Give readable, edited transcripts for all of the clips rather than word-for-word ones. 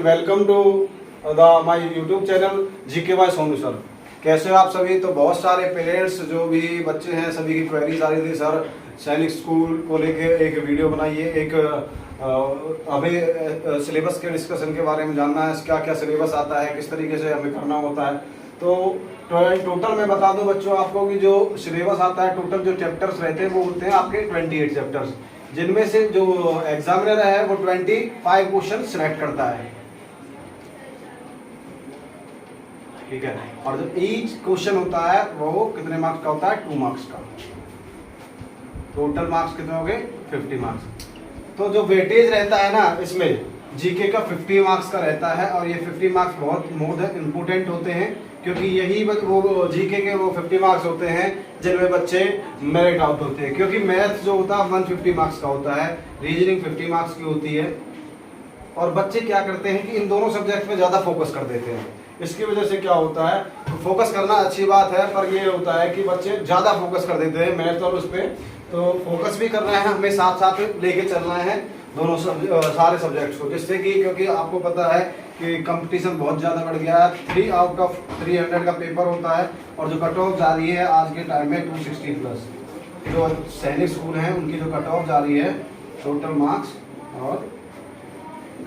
Welcome to the my YouTube channel GKY Sonu sir. कैसे हो आप सभी? तो बहुत सारे पेरेंट्स जो भी बच्चे हैं सभी की क्वेरीज आ रही थी, सर सैनिक स्कूल को लेके एक वीडियो बनाइए, एक हमें सिलेबस के डिस्कशन के बारे में जानना है, क्या क्या सिलेबस आता है, किस तरीके से हमें करना होता है। तो टोटल मैं बता दूं बच्चों आपको कि जो सिलेबस आता है, टोटल जो चैप्टर्स रहते हैं वो होते हैं आपके 28 चैप्टर्स, जिनमें से जो एग्जामिनर है वो 25 क्वेश्चन सिलेक्ट करता है, ठीक है। और जो ईच क्वेश्चन होता है वो कितने मार्क्स का होता है? 2 मार्क्स का। टोटल मार्क्स कितने हो गए? 50 मार्क्स। तो जो वेटेज रहता है ना, इसमें जीके का 50 मार्क्स का रहता है, और ये 50 मार्क्स बहुत मोर इम्पोर्टेंट होते हैं, क्योंकि यही वो जीके के वो 50 मार्क्स होते हैं जिनमें बच्चे मेरिट आउट होते हैं। क्योंकि मैथ जो होता है 150 मार्क्स का होता है, रीजनिंग 50 मार्क्स की होती है, और बच्चे क्या करते हैं कि इन दोनों सब्जेक्ट में ज़्यादा फोकस कर देते हैं। इसकी वजह से क्या होता है, फोकस करना अच्छी बात है, पर ये होता है कि बच्चे ज़्यादा फोकस कर देते हैं मैथ और उस पर। तो फोकस भी करना है हमें, साथ साथ लेके चलना है दोनों सारे सब्जेक्ट्स को, जिससे कि क्योंकि आपको पता है कि कंपटीशन बहुत ज़्यादा बढ़ गया है। 3 आउट ऑफ 300 का पेपर होता है, और जो कट ऑफ जा रही है आज के टाइम में 260 प्लस। जो सैनिक स्कूल हैं उनकी जो कट ऑफ जा रही है, टोटल मार्क्स और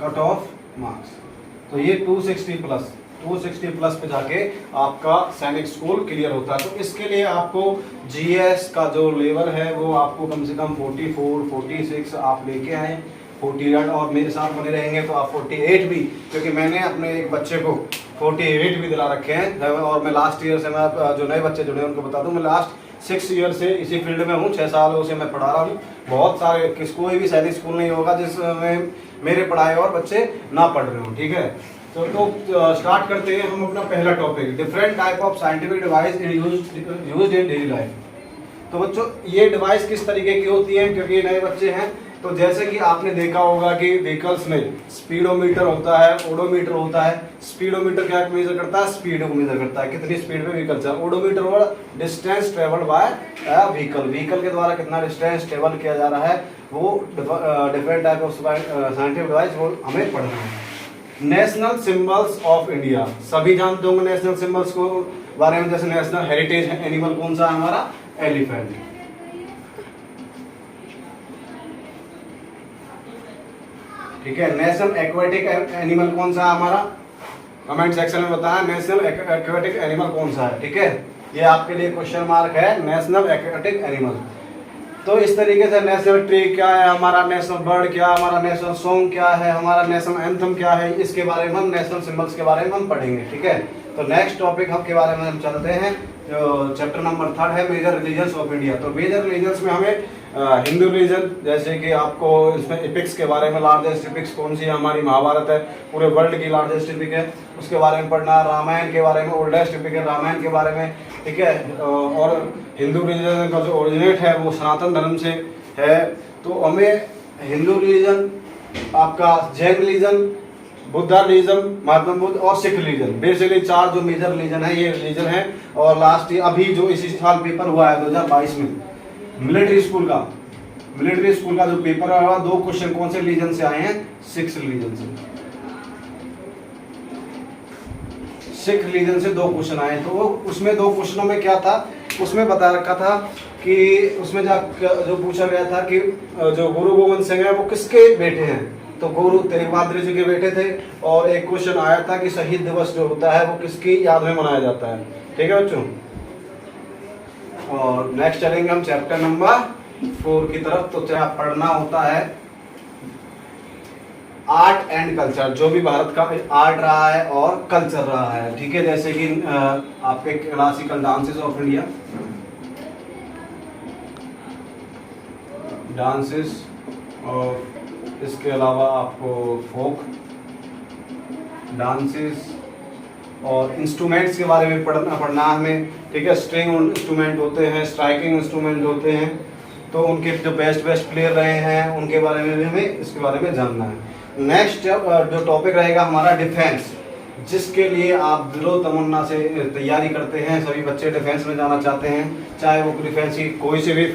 कट ऑफ मार्क्स, तो ये 260 प्लस पे जाके आपका सैनिक स्कूल क्लियर होता है। तो इसके लिए आपको जीएस का जो लेवल है वो आपको कम से कम 44, 46 आप लेके आए, 48, और मेरे साथ बने रहेंगे तो आप 48 भी, क्योंकि मैंने अपने एक बच्चे को 48 भी दिला रखे हैं। और मैं लास्ट ईयर से, मैं जो नए बच्चे जुड़े हैं उनको बता दूं, मैं लास्ट 6 ईयर से इसी फील्ड में हूँ, 6 सालों से मैं पढ़ा रहा हूँ। बहुत सारे कोई भी सैनिक स्कूल नहीं होगा जिसमें मेरे पढ़ाए और बच्चे ना पढ़ रहे हो, ठीक है। तो स्टार्ट करते हैं हम अपना पहला topic, different type of scientific device used in daily life. तो बच्चों ये डिवाइस किस तरीके की होती है, क्योंकि नए बच्चे हैं, तो जैसे कि आपने देखा होगा कि व्हीकल्स में स्पीडोमीटर होता है, ओडोमीटर होता है। स्पीडोमीटर क्या मेजर करता है? स्पीड को मेजर करता है, कितनी स्पीड में व्हीकल चल। ओडोमीटर और डिस्टेंस ट्रेवल्ड बाय व्हीकल के द्वारा कितना डिस्टेंस ट्रेवल किया जा रहा है, वो different type of scientific device वो हमें पढ़ना है। नेशनल सिंबल्स ऑफ इंडिया, सभी जानते होंगे नेशनल सिंबल्स को बारे में। जैसे नेशनल हेरिटेज एनिमल कौन सा है हमारा? एलिफेंट, ठीक है। नेशनल एक्वेटिक एनिमल कौन सा है हमारा? कमेंट सेक्शन में बताया नेशनल एक्वेटिक एनिमल कौन सा है, ठीक है। ये आपके लिए क्वेश्चन मार्क है, नेशनल एक्वेटिक एनिमल। तो इस तरीके से नेशनल ट्री क्या है हमारा, नेशनल बर्ड क्या है हमारा, नेशनल सॉन्ग क्या है हमारा, नेशनल एंथम क्या है, इसके बारे में हम नेशनल सिंबल्स के बारे में हम पढ़ेंगे, ठीक है। तो नेक्स्ट टॉपिक हम के बारे में हम चलते हैं, जो चैप्टर नंबर 3 है, मेजर रिलीजन्स ऑफ इंडिया। तो मेजर रिलीजन्स में हमें हिंदू रिलीजन, जैसे कि आपको इसमें एपिक्स के बारे में, लार्जेस्ट एपिक्स कौन सी है हमारी? महाभारत है, पूरे वर्ल्ड की लार्जेस्ट एपिक है, उसके बारे में पढ़ना। रामायण के बारे में, ओल्डेस्ट एपिक है रामायण के बारे में, ठीक है। और हिंदू रिलीजन का जो ओरिजिनेट है वो सनातन धर्म से है। तो हमें हिंदू रिलीजन, आपका जैन रिलीजन, बुद्धा रिलीजन, महात्मा बुद्ध और सिख रिलीजन, बेसिकली 4 जो मेजर रिलीजन है ये रिलीजन है। और लास्ट अभी जो इसी साल पेपर हुआ है 2022 में मिलिट्री स्कूल का जो पेपर हुआ, 2 क्वेश्चन कौन से रिलीजन से आए हैं? सिख रिलीजन से। सिख रिलीजन से 2 क्वेश्चन आए। तो उसमें 2 क्वेश्चनों में क्या था, उसमें बता रखा था कि उसमें जो पूछा गया था कि जो गुरु गोविंद सिंह है वो किसके बेटे हैं? तो गुरु तेग बहादुर जी के बेटे थे। और एक क्वेश्चन आया था कि शहीद दिवस जो होता है वो किसकी याद में मनाया जाता है, ठीक है बच्चों। और नेक्स्ट चलेंगे हम चैप्टर नंबर 4 की तरफ। तो क्या पढ़ना होता है? आर्ट एंड कल्चर, जो भी भारत का आर्ट रहा है और कल्चर रहा है, ठीक है। जैसे कि आपके classical dances of India, dances, और इसके अलावा आपको फोक डांसेस और इंस्ट्रूमेंट्स के बारे में पढ़ना हमें, ठीक है। स्ट्रिंग इंस्ट्रूमेंट होते हैं, स्ट्राइकिंग इंस्ट्रूमेंट होते हैं, तो उनके जो बेस्ट प्लेयर रहे हैं उनके बारे में भी हमें इसके बारे में जानना है। नेक्स्ट जो टॉपिक रहेगा हमारा डिफेंस, जिसके लिए आप दिलो तमन्ना से तैयारी करते हैं। सभी बच्चे डिफेंस में जाना चाहते हैं, चाहे वो डिफेंस की कोई से भी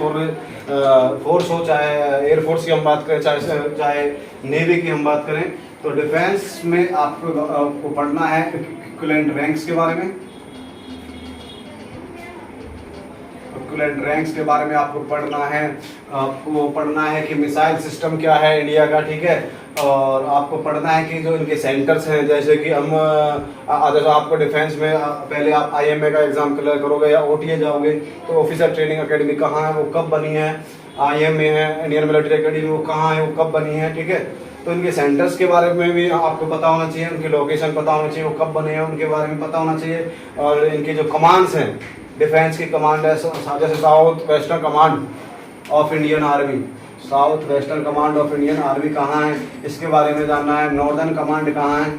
फोर्स हो, चाहे एयरफोर्स की हम बात करें, चाहे नेवी की हम बात करें। तो डिफेंस में आपको पढ़ना है इक्विवेलेंट रैंक्स के बारे में। इक्विवेलेंट रैंक्स के बारे में आपको पढ़ना है कि मिसाइल सिस्टम क्या है इंडिया का, ठीक है। और आपको पढ़ना है कि जो इनके सेंटर्स हैं, जैसे कि हम जैसे आपको डिफेंस में पहले आप IMA का एग्जाम क्लियर करोगे या OTA जाओगे तो ऑफिसर ट्रेनिंग अकेडमी कहाँ है, वो कब बनी है। IMA है इंडियन मिलिट्री अकेडमी, वो कहाँ है, वो कब बनी है, ठीक है। तो इनके सेंटर्स के बारे में भी आपको पता होना चाहिए, उनकी लोकेशन पता होना चाहिए, वो कब बने हैं उनके बारे में पता होना चाहिए। और इनके जो कमांड्स हैं, डिफेंस की कमांड है जैसे south western command of Indian army, south western command of Indian army कहाँ है, इसके बारे में जानना है। नॉर्दर्न कमांड कहाँ है,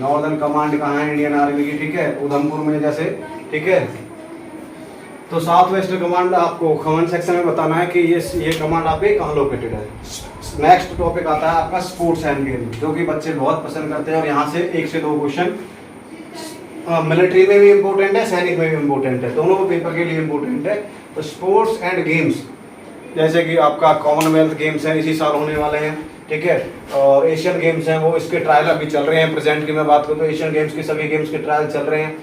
नॉर्दर्न कमांड कहाँ है इंडियन आर्मी की, ठीक है, उधमपुर में जैसे, ठीक है। तो साउथ वेस्टर्न कमांड आपको कमेंट सेक्शन में बताना है कि ये कमांड आप कहाँ लोकेटेड है। नेक्स्ट टॉपिक आता है आपका स्पोर्ट्स एंड गेम, जो कि बच्चे बहुत पसंद करते हैं और यहाँ से 1 से 2 क्वेश्चन मिलिट्री में भी इम्पोर्टेंट है, सैनिक में भी इम्पोर्टेंट है, दोनों पेपर के लिए इम्पोर्टेंट है। तो स्पोर्ट्स एंड गेम्स जैसे कि आपका कॉमनवेल्थ गेम्स हैं, इसी साल होने वाले हैं, ठीक है। और एशियन गेम्स हैं, वो इसके ट्रायल अभी चल रहे हैं। प्रेजेंट की मैं बात करूँ तो एशियन गेम्स के सभी गेम्स के ट्रायल चल रहे हैं,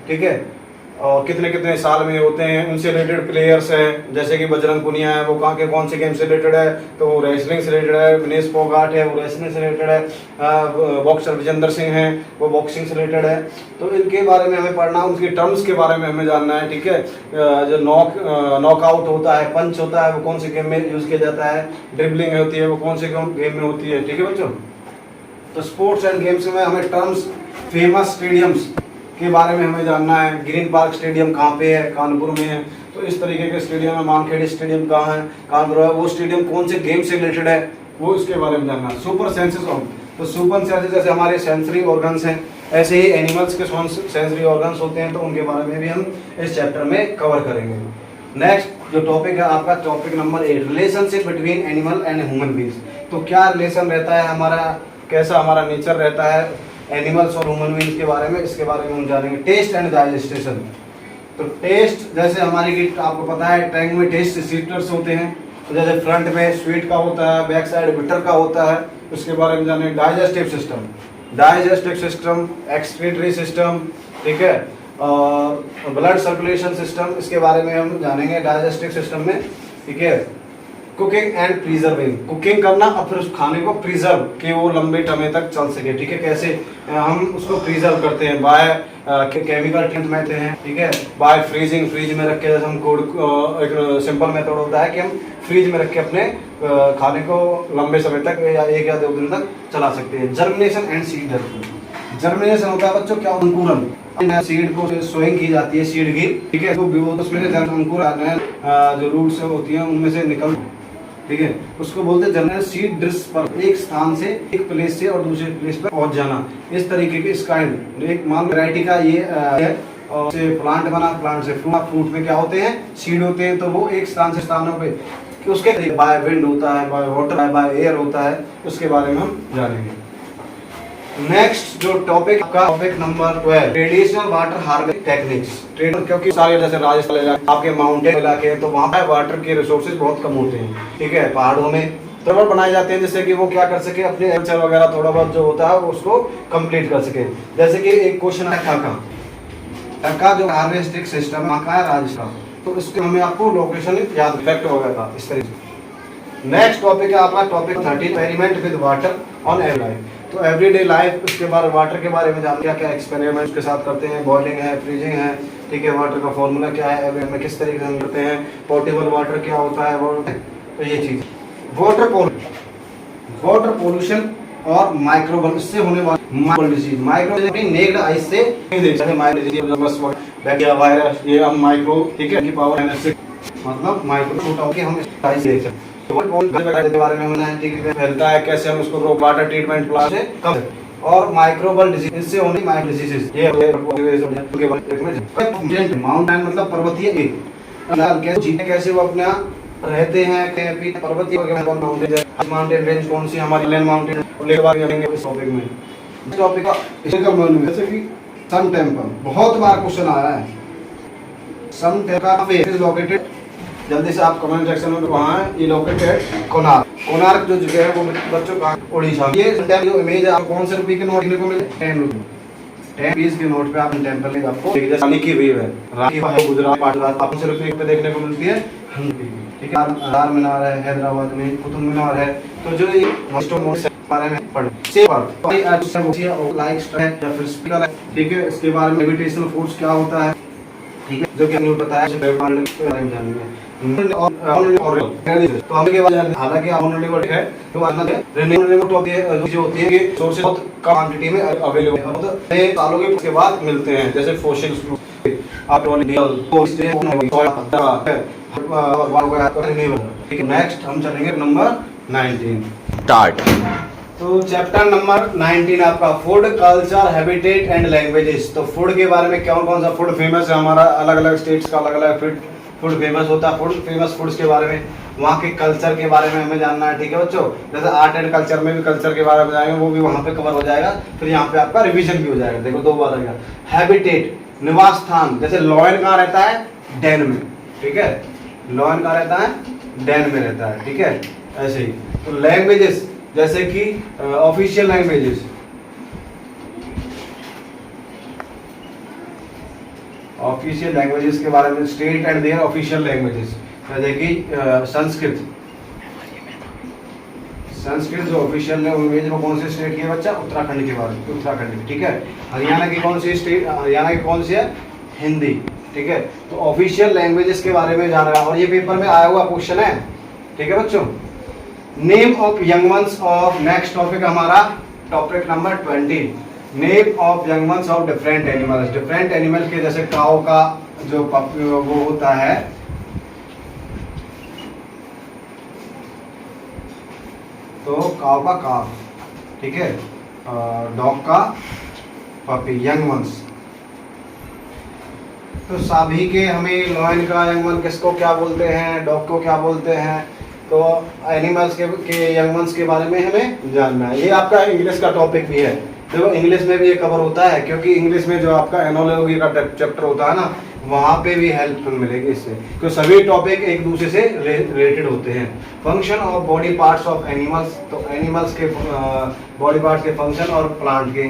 ठीक है। और कितने कितने साल में होते हैं, उनसे रिलेटेड प्लेयर्स हैं, जैसे कि बजरंग पुनिया है, वो कहाँ के कौन से गेम से रिलेटेड है, तो वो रेसलिंग से रिलेटेड है। विनेश फोगाट है, वो रेसलिंग से रिलेटेड है। बॉक्सर विजेंद्र सिंह हैं, वो बॉक्सिंग से रिलेटेड है। तो इनके बारे में हमें पढ़ना, उनकी टर्म्स के बारे में हमें जानना है, ठीक है। जो नॉकआउट होता है, पंच होता है, वो कौन से गेम में यूज किया जाता है, ड्रिबलिंग होती है, वो कौन से गेम में होती है, ठीक है बच्चों। तो स्पोर्ट्स एंड गेम्स में हमें टर्म्स, फेमस स्टेडियम्स के बारे में हमें जानना है। ग्रीन पार्क स्टेडियम कहाँ पे है, कानपुर में है, तो इस तरीके के स्टेडियम है। मानखेड़ी स्टेडियम कहाँ है, कानपुर है, वो स्टेडियम कौन से गेम से रिलेटेड है, वो इसके बारे में जानना है। सुपर सेंसेस ऑफ, तो सुपर सेंसेस जैसे हमारे सेंसरी ऑर्गन्स हैं, ऐसे ही एनिमल्स के सेंसरी ऑर्गन्स होते हैं, तो उनके बारे में भी हम इस चैप्टर में कवर करेंगे। नेक्स्ट जो टॉपिक है आपका topic number 8, relationship between animal and human beings. तो क्या रिलेशन रहता है हमारा, कैसा हमारा नेचर रहता है एनिमल्स और ह्यूमन बीइंग्स के बारे में, इसके बारे में हम जानेंगे। टेस्ट एंड डाइजेस्टेशन, तो टेस्ट जैसे हमारी की आपको पता है टैंक में टेस्ट रिसेप्टर्स होते हैं, तो जैसे फ्रंट में स्वीट का होता है, बैक साइड बिटर का होता है, उसके बारे में जानेंगे। डाइजेस्टिव सिस्टम, एक्सक्रीटरी सिस्टम, ठीक है, और ब्लड सर्कुलेशन सिस्टम, इसके बारे में हम जानेंगे डाइजेस्टिव सिस्टम में, ठीक है। कुकिंग एंड प्रिजर्विंग, कुकिंग करना और फिर उस खाने को प्रिजर्व कि वो लंबे समय तक चल सके, ठीक है। कैसे हम उसको प्रिजर्व करते हैं, बाय केमिकल ट्रीटमेंट हैं, ठीक है, बाय फ्रीजिंग, फ्रीज में रख के, जैसे हम एक सिंपल मेथड होता है कि हम फ्रीज में रख के अपने खाने को लंबे समय तक या 1 या 2 दिन तक चला सकते हैं। Germination and seed development, germination होता है बच्चों क्या, अंकुरन, सीड को सोइंग की जाती है, सीड की, ठीक है, तो उसमें से अंकुर आने जो रूट्स होती हैं उनमें से निकल, ठीक है, उसको बोलते हैं जनरल सीड ड्रिस पर, एक स्थान से एक प्लेस से और दूसरे प्लेस पर पहुंच जाना, इस तरीके के इस काइंड एक मान वैरायटी का ये है। और से प्लांट बना, प्लांट से फ्रूट में क्या होते हैं, सीड होते हैं, तो वो एक स्थान से स्थानों पे कि उसके बाय विंड होता है, बाय वाटर है, बाय एयर होता है, उसके बारे में हम जानेंगे। नेक्स्ट जो टॉपिक का topic number 12, traditional water harvesting techniques. क्योंकि सारे जैसे राजस्थान आपके माउंटेन इलाके हैं, तो वहाँ पे वाटर के रिसोर्सेज बहुत कम होते हैं, ठीक है। पहाड़ों में तोड़ बनाए जाते हैं जिससे कि वो क्या कर सके, अपने कल्चर वगैरह थोड़ा बहुत जो होता है उसको कंप्लीट कर सके। जैसे कि एक क्वेश्चन है का जो हार्वेस्टिंग सिस्टम वहाँ का है राजस्थान, तो इसके हमें आपको लोकेशन याद इफेक्ट होगा इस तरीके से। नेक्स्ट टॉपिक है आपका topic 13, experiment with water on every life. तो एवरीडे लाइफ, उसके बाद वाटर के बारे में जानते हैं, क्या एक्सपेरिमेंट उसके साथ करते हैं, बॉइलिंग है, फ्रीजिंग है, ठीक है, वाटर का फॉर्मूला क्या है, एवरीडे में किस तरीके से हम करते हैं, पोर्टेबल वाटर क्या होता है, वो तो ये चीज। वाटर पोल्यूशन और माइक्रोबल, इससे होने वाली डिजीज, माइक्रो नेक्ड आइज से नहीं देख सकते, माइक्रो डिजीज बस बैक्टीरिया, वायरस, ये हम माइक्रो, ठीक है, की पावर एनर्जी मतलब माइक्रो छोटा होकर हम आइज देख सकते हैं। के बारे में हमने ठीक है फैलता है, कैसे हम उसको वाटर ट्रीटमेंट प्लांट से कम, और माइक्रोबल डिजीज, इससे होने माइक्रो डिजीजेस, ये माउंटेन मतलब पर्वतीय कैसे वो अपना रहते हैं, पर्वतीय माउंटेन रेंज कौन सी हमारी लेन माउंटेन इस टॉपिक में। इस टॉपिक का जैसे कि सन टेम्पल बहुत बार क्वेश्चन आया है, सन टेम्पल लोकेटेड, जल्दी से आप कमेंट सेक्शन में, वहाँ है ये लोकेटेड कोणार्क। कोणार्क जो जगह है वो बच्चों का उड़ीसा। ये जो इमेज है आपको कौन से रुपये के नोट देखने को मिले? 10 रुपये। 10 पीस के नोट पे आप टेम्पल आपको रानी की वेव है, रानी गुजरात पाटरात कौन से रुपये पे देखने को मिलती है? 100 रुपये की। ठीक है, चार मीनार है हैदराबाद में, कुतुब मीनार है। तो जो ये बारे में पढ़ ठीक है, इसके बारे में मेडिटेशन फूड्स क्या होता है, ठीक है, जो कि हमने बताया जानेंगे। तो हम के बाद हालांकि ऑनरेबल है तो रिन्यूएबल जो होती है ये सोर्सेज बहुत कम क्वांटिटी में अवेलेबल है, मतलब सालों के बाद मिलते हैं, जैसे फॉसिल आप ठीक है। नेक्स्ट हम चलेंगे नंबर 19 स्टार्ट। तो चैप्टर नंबर 19 आपका food culture habitat and languages. तो फूड के बारे में कौन कौन सा फूड फेमस है हमारा, अलग अलग स्टेट्स का अलग अलग फूड फेमस होता है, फेमस फूड्स के बारे में, वहाँ के कल्चर के बारे में हमें जानना है। ठीक है बच्चों, जैसे आर्ट एंड कल्चर में भी कल्चर के बारे में जाएंगे, वो भी वहाँ पे कवर हो जाएगा। फिर यहाँ पे आपका रिवीजन भी हो जाएगा। देखो 2 बार आएगा। हैबिटेट निवास स्थान, जैसे लॉयन कहाँ रहता है? डेन में। ठीक है, लॉयन कहाँ रहता है? डेन में रहता है। ठीक है, ऐसे ही। तो लैंग्वेजेस जैसे कि ऑफिशियल लैंग्वेजेस, ऑफिशियल लैंग्वेजेस के बारे में, state and there official languages, जैसे कि संस्कृत। संस्कृत जो ऑफिशियल लैंग्वेज वो कौन से स्टेट की है बच्चा? उत्तराखंड के बारे में, उत्तराखंड की। ठीक है, हरियाणा की कौन सी स्टेट, हरियाणा की कौन सी है? हिंदी। ठीक है, तो ऑफिशियल लैंग्वेजेस के बारे में जान रहा है, और ये पेपर में आया हुआ क्वेश्चन है। ठीक है बच्चों, name of young ones of, next topic हमारा topic number 20, name of young ones of different animals. Different animal के, जैसे काऊ का जो वो होता है, तो काऊ का काफ, ठीक है, डॉग का पपी, यंग वंस। तो सभी के हमें लॉयन का यंग वन किसको क्या बोलते हैं, डॉग को क्या बोलते हैं, तो एनिमल्स के यंग वंस के बारे में हमें जानना है। ये आपका इंग्लिश का टॉपिक भी है। देखो इंग्लिश में भी ये कवर होता है, क्योंकि इंग्लिश में जो आपका एनोलॉजी का चैप्टर होता है ना, वहाँ पे भी हेल्प मिलेगी इससे, क्योंकि सभी टॉपिक एक दूसरे से रिलेटेड होते हैं। Function of body parts of animals, तो एनिमल्स के बॉडी पार्ट्स के फंक्शन और प्लांट के,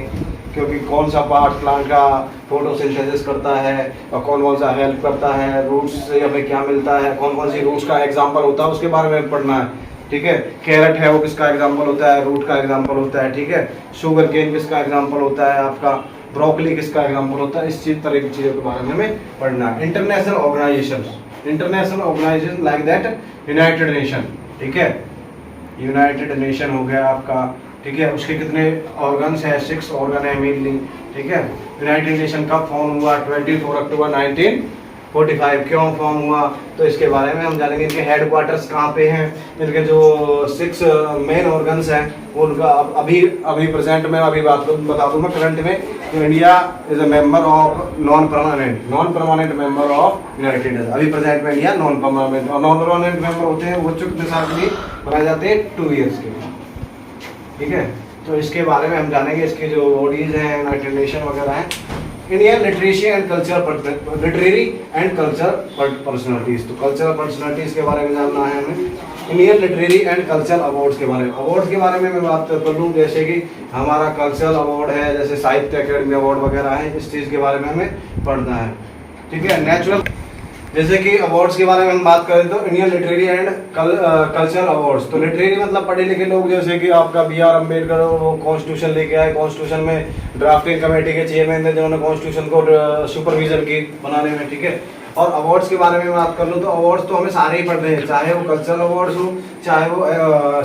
क्योंकि कौन सा पार्ट प्लांट का फोटोसिंथेसिस करता है और कौन कौन सा हेल्प करता है, रूट्स से हमें क्या मिलता है, कौन कौन सी रूट्स का एग्जाम्पल होता है उसके बारे में पढ़ना है। ठीक है, कैरेट है वो किसका एग्जाम्पल होता है? रूट का एग्जाम्पल होता है। ठीक है, शुगर केन किसका एग्जाम्पल होता है? आपका ब्रोकली किसका एग्जाम्पल होता है? इस तरह की चीज़ों के बारे में हमें पढ़ना है। International organisation like that United Nation. ठीक है, यूनाइटेड नेशन हो गया आपका। ठीक है, उसके कितने ऑर्गन्स है? 6 ऑर्गन है मेनली। ठीक है, यूनाइटेड नेशन कब फॉर्म हुआ? 24 अक्टूबर 1945। क्यों फॉर्म हुआ? तो इसके बारे में हम जानेंगे। इनके हेडक्वार्टर्स कहाँ पे हैं, इनके जो 6 मेन ऑर्गन्स हैं वो उनका अभी प्रेजेंट में अभी बता दूँ मैं करंट में। तो India is a member of non permanent member of United nation. अभी प्रेजेंट में इंडिया नॉन परमानेंट मेंबर होते हैं। वो बच्चों कितने साल के लिए बनाए जाते हैं? 2 ईयर्स के लिए। ठीक है, तो इसके बारे में हम जानेंगे। इसके जो बॉडीज हैं यूनाइटेड नेशन वगैरह हैं। Indian literary and culture personalities, तो कल्चरल पर्सनैलिटीज के बारे में जानना है हमें। Indian literary and cultural awards के बारे में, अवार्ड्स के बारे में मैं बात कर लूँ, जैसे कि हमारा कल्चरल अवार्ड है, जैसे साहित्य अकेडमी अवार्ड वगैरह है, इस चीज़ के बारे में हमें पढ़ना है। ठीक है, नेचुरल, जैसे कि अवार्ड्स के बारे में हम बात करें तो Indian literary and cultural awards. तो लिटरेरी मतलब पढ़े लिखे लोग, जैसे कि आपका B.R. अम्बेडकर, वो कॉन्स्टिट्यूशन लेके आए, कॉन्स्टिट्यूशन में ड्राफ्टिंग कमेटी के चेयरमैन थे जिन्होंने कॉन्स्टिट्यूशन को सुपरविजन की बनाने में। ठीक है, और अवार्ड्स के बारे में बात कर लूँ तो अवार्ड्स तो हमें सारे ही पढ़ने हैं, चाहे वो कल्चरल अवार्ड्स हो, चाहे वो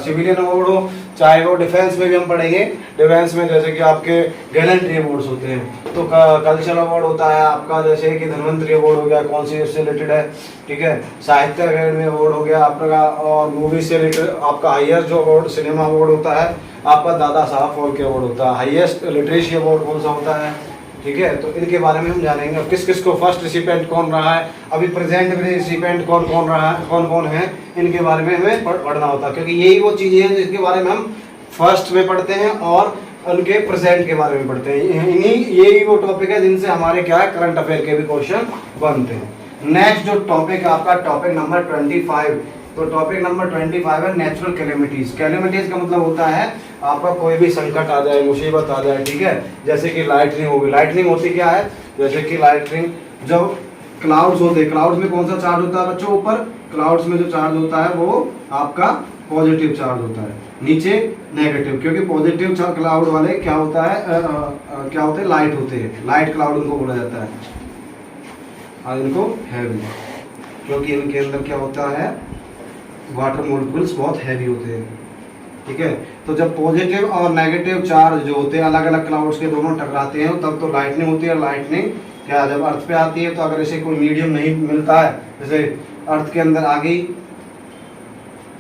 सिविलियन अवार्ड हो, चाहे वो डिफेंस में भी हम पढ़ेंगे। डिफेंस में जैसे कि आपके गैलेंट्री अवार्ड्स होते हैं, तो कल्चरल अवार्ड होता है आपका, जैसे कि धन्वंतरी अवार्ड हो गया, कौन सी उससे रिलेटेड है। ठीक है, साहित्य अकेडमी अवार्ड हो गया आपका, और मूवी से रिलेटेड आपका हाईएस्ट जो अवार्ड सिनेमा अवार्ड होता है आपका दादा साहब फाल्के अवार्ड होता है। हाईएस्ट लिटरेसी अवार्ड कौन सा होता है? ठीक है, तो इनके बारे में हम जानेंगे। किस किस को फर्स्ट रिसिपेंट कौन रहा है, अभी प्रेजेंट में रिसिपेंट कौन कौन रहा है, कौन कौन है, इनके बारे में हमें पढ़ना होता है, क्योंकि यही वो चीज़ें हैं जिसके बारे में हम फर्स्ट में पढ़ते हैं और उनके प्रेजेंट के बारे में पढ़ते हैं। यही वो टॉपिक है जिनसे हमारे क्या है, करंट अफेयर के भी क्वेश्चन बनते हैं। नेक्स्ट जो टॉपिक है आपका टॉपिक नंबर 25, तो टॉपिक नंबर 25 है नेचुरल कैलेमिटीज। कैलेमिटीज का मतलब होता है आपका कोई भी संकट आ जाए, मुसीबत आ जाए, ठीक है। जैसे कि लाइटनिंग होगी। लाइटनिंग होती क्या है, जैसे कि लाइटनिंग जब क्लाउड्स होते हैं, क्लाउड्स में कौन सा चार्ज होता है बच्चों, ऊपर क्लाउड्स में जो चार्ज होता है वो आपका पॉजिटिव चार्ज होता है, नीचे नेगेटिव, क्योंकि पॉजिटिव क्लाउड वाले क्या होता है क्या होते हैं, लाइट होते हैं, लाइट क्लाउड उनको बोला जाता है, और इनको हैवी, क्योंकि इनके अंदर क्या होता है, वाटर मॉलिक्यूल्स बहुत हैवी होते हैं, ठीक है। तो जब पॉजिटिव और नेगेटिव चार्ज जो होते हैं अलग अलग क्लाउड्स के दोनों टकराते हैं तब तो लाइटनिंग होती है। लाइटनिंग क्या जब अर्थ पे आती है तो अगर इसे कोई मीडियम नहीं मिलता है, जैसे अर्थ के अंदर आ गई,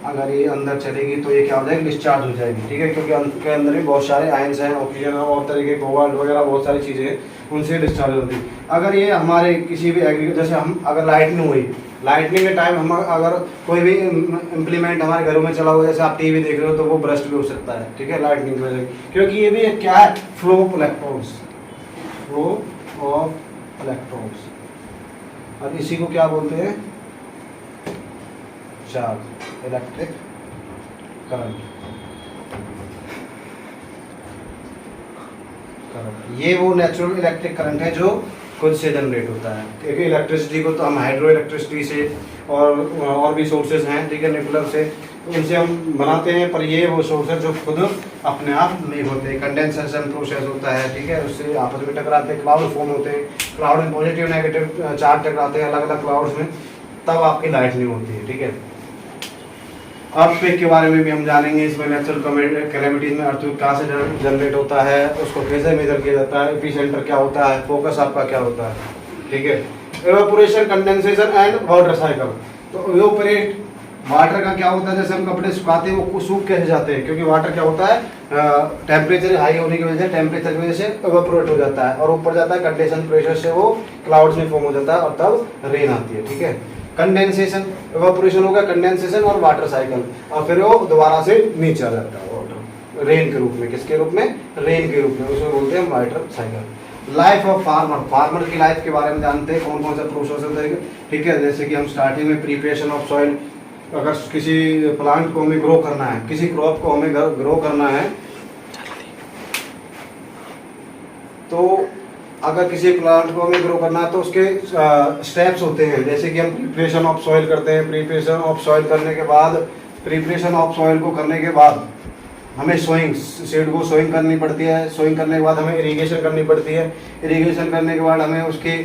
अगर ये अंदर चलेगी तो ये क्या हो जाएगी, डिस्चार्ज हो जाएगी, ठीक है, क्योंकि अर्थ के अंदर भी बहुत सारे आयंस हैं, ऑक्सीजन और तरीके कोबाल्ट वगैरह बहुत सारी चीज़ें हैं, उनसे डिस्चार्ज होती है। अगर ये हमारे किसी भी जैसे हम अगर लाइटनिंग हुई, लाइटनिंग के टाइम हम अगर कोई भी इम्प्लीमेंट हमारे घरों में चला हुआ, जैसे आप टीवी देख रहे हो तो वो ब्रस्ट भी हो सकता है, ठीक है, लाइटनिंग की वजह से, क्योंकि ये भी क्या है, flow of electrons, flow of electrons, और इसी को क्या बोलते हैं, चार्ज, इलेक्ट्रिक करंट। ये वो नेचुरल इलेक्ट्रिक करंट है जो खुद से जनरेट होता है, क्योंकि इलेक्ट्रिसिटी को तो हम हाइड्रो इलेक्ट्रिसिटी से और भी सोर्सेज हैं, ठीक है, न्यूक्लियर से, उनसे हम बनाते हैं, पर ये वो सोर्सेज जो खुद अपने आप नहीं होते, कंडेंसेशन प्रोसेस होता है, ठीक है, उससे आपस में टकराते हैं, क्लाउड फॉर्म होते हैं, क्लाउड में पॉजिटिव नेगेटिव चार्ज टकराते हैं अलग अलग क्लाउड्स में, तब आपकी लाइटनिंग होती है, ठीक है। अर्थक्वेक के बारे में भी हम जानेंगे, इसमें नेचुरल कैलेमिटीज में अर्थक्वेक कहाँ से जनरेट होता है, उसको कैसे मेजर किया जाता है, एपिसेंटर क्या होता है, फोकस आपका क्या होता है, ठीक है। Evaporation, condensation and water cycle. तो इवेपोरेट वाटर का क्या होता है, जैसे हम कपड़े सुखाते हैं वो सूख कैसे जाते हैं, क्योंकि वाटर क्या होता है, टेम्परेचर हाई होने की वजह से, टेम्परेचर की वजह से इवेपोरेट हो जाता है और ऊपर जाता है, कंडेंसेशन प्रेशर से वो क्लाउड्स में फॉर्म हो जाता है और तब रेन आती है, ठीक है। कंडेंसेशन, इवेपोरेशन होगा, कंडेंसेशन और वाटर साइकिल, और फिर वो दोबारा से नीचे आ जाता है वाटर रेन के रूप में, किसके रूप में, रेन के रूप में, उसको बोलते हैं water cycle. Life of farmer, farmer की लाइफ के बारे में जानते हैं, कौन कौन सा प्रोसेस होता है, ठीक है। जैसे कि हम स्टार्टिंग में प्रिपरेशन ऑफ सॉइल, अगर किसी प्लांट को हमें ग्रो करना है, किसी क्रॉप को हमें ग्रो करना है, तो अगर किसी प्लांट को हमें ग्रो करना है तो उसके स्टेप्स होते हैं, जैसे कि हम प्रिपरेशन ऑफ सॉइल करते हैं, प्रिपरेशन ऑफ सॉइल करने के बाद, प्रिपरेशन ऑफ सॉइल को करने के बाद हमें सोइंग, सीड को सोइंग करनी पड़ती है, सोइंग करने के बाद हमें इरिगेशन करनी पड़ती है, इरिगेशन करने के बाद हमें उसके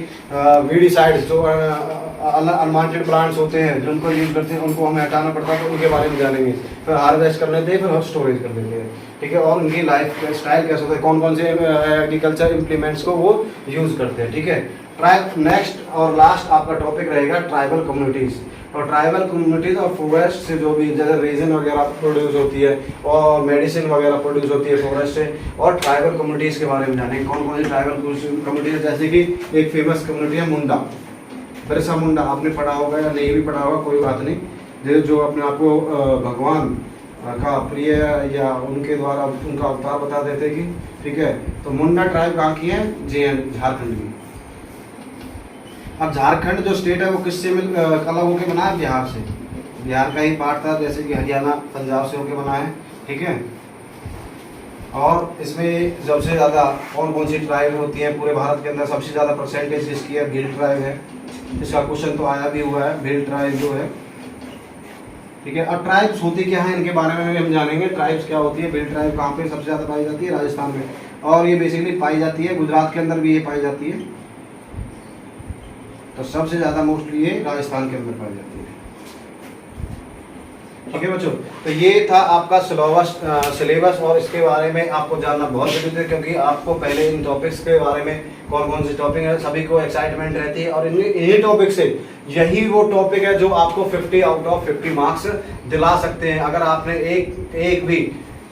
वीडीसाइड्स जो अनवांटेड प्लांट्स होते हैं जो उनको यूज करते हैं उनको हमें हटाना पड़ता है, तो उनके बारे में जानेंगे, फिर हार्वेस्ट कर लेते हैं, फिर हम स्टोरेज कर देते हैं, ठीक है। और उनकी लाइफ स्टाइल कैसे होता है, कौन कौन से एग्रीकल्चर इम्प्लीमेंट्स को वो यूज करते हैं, ठीक है। नेक्स्ट और लास्ट आपका टॉपिक रहेगा ट्राइबल कम्युनिटीज, और ट्राइबल कम्युनिटीज और फॉरेस्ट से जो भी जैसे रेजिन वगैरह प्रोड्यूस होती है और मेडिसिन वगैरह प्रोड्यूस होती है फॉरेस्ट से, और ट्राइबल कम्युनिटीज के बारे में जानेंगे, कौन कौन सी ट्राइबल कम्युनिटीज, जैसे कि एक फेमस कम्युनिटी है मुंडा, बिरसा मुंडा, आपने पढ़ा होगा या नहीं भी पढ़ा होगा कोई बात नहीं, जो अपने आप को भगवान का प्रिय या उनके द्वारा उनका अवतार बता देते कि, ठीक है। तो मुंडा ट्राइब कहाँ की है, झारखंड की। अब झारखंड जो स्टेट है वो किससे अलग होकर बना है, बिहार से, बिहार का ही पार्ट था, जैसे कि हरियाणा पंजाब से होकर बना है, ठीक है। और इसमें सबसे ज़्यादा कौन कौन सी ट्राइब होती है पूरे भारत के अंदर, सबसे ज़्यादा परसेंटेज इसकी है भील ट्राइब है, इसका क्वेश्चन तो आया भी हुआ है, भील ट्राइब जो है, ठीक है। अब ट्राइब्स होती क्या है इनके बारे में हम जानेंगे, ट्राइब्स क्या होती है, भील ट्राइब कहाँ पे सबसे ज़्यादा पाई जाती है, राजस्थान में, और ये बेसिकली पाई जाती है गुजरात के अंदर भी ये पाई जाती है, तो सबसे ज़्यादा मोस्टली ये राजस्थान के अंदर पाई जाती है, ठीक है बच्चों। तो ये था आपका सिलेबस और इसके बारे में आपको जानना बहुत जरूरी है, क्योंकि आपको पहले इन टॉपिक्स के बारे में कौन कौन से टॉपिक है सभी को एक्साइटमेंट रहती है, और इन्हीं टॉपिक से यही वो टॉपिक है जो आपको 50 आउट ऑफ 50 मार्क्स दिला सकते हैं। अगर आपने एक भी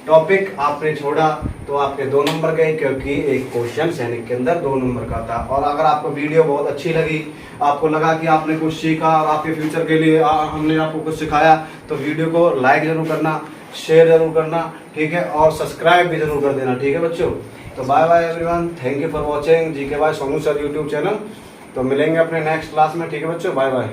टॉपिक आपने छोड़ा तो आपके 2 नंबर गए, क्योंकि एक क्वेश्चन सैनिक के अंदर 2 नंबर का था। और अगर आपको वीडियो बहुत अच्छी लगी, आपको लगा कि आपने कुछ सीखा और आपके फ्यूचर के लिए हमने आपको कुछ सिखाया, तो वीडियो को लाइक जरूर करना, शेयर जरूर करना, ठीक है, और सब्सक्राइब भी जरूर कर देना, ठीक है बच्चों। तो bye bye everyone, thank you for watching GK by Sonu sir YouTube channel. तो मिलेंगे अपने नेक्स्ट क्लास में, ठीक है बच्चों, बाय बाय।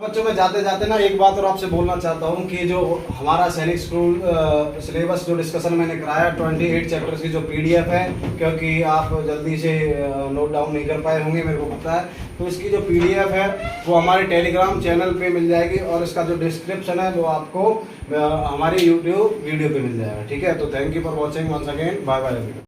बच्चों में जाते जाते ना एक बात और आपसे बोलना चाहता हूँ कि जो हमारा सैनिक स्कूल सिलेबस जो डिस्कशन मैंने कराया 28 चैप्टर्स की जो पीडीएफ है, क्योंकि आप जल्दी से नोट डाउन नहीं कर पाए होंगे मेरे को पता है, तो इसकी जो पीडीएफ है वो हमारे टेलीग्राम चैनल पे मिल जाएगी और इसका जो डिस्क्रिप्शन है वो आपको हमारे यूट्यूब वीडियो पे मिल जाएगा। ठीक है, तो thank you for watching once again, bye bye.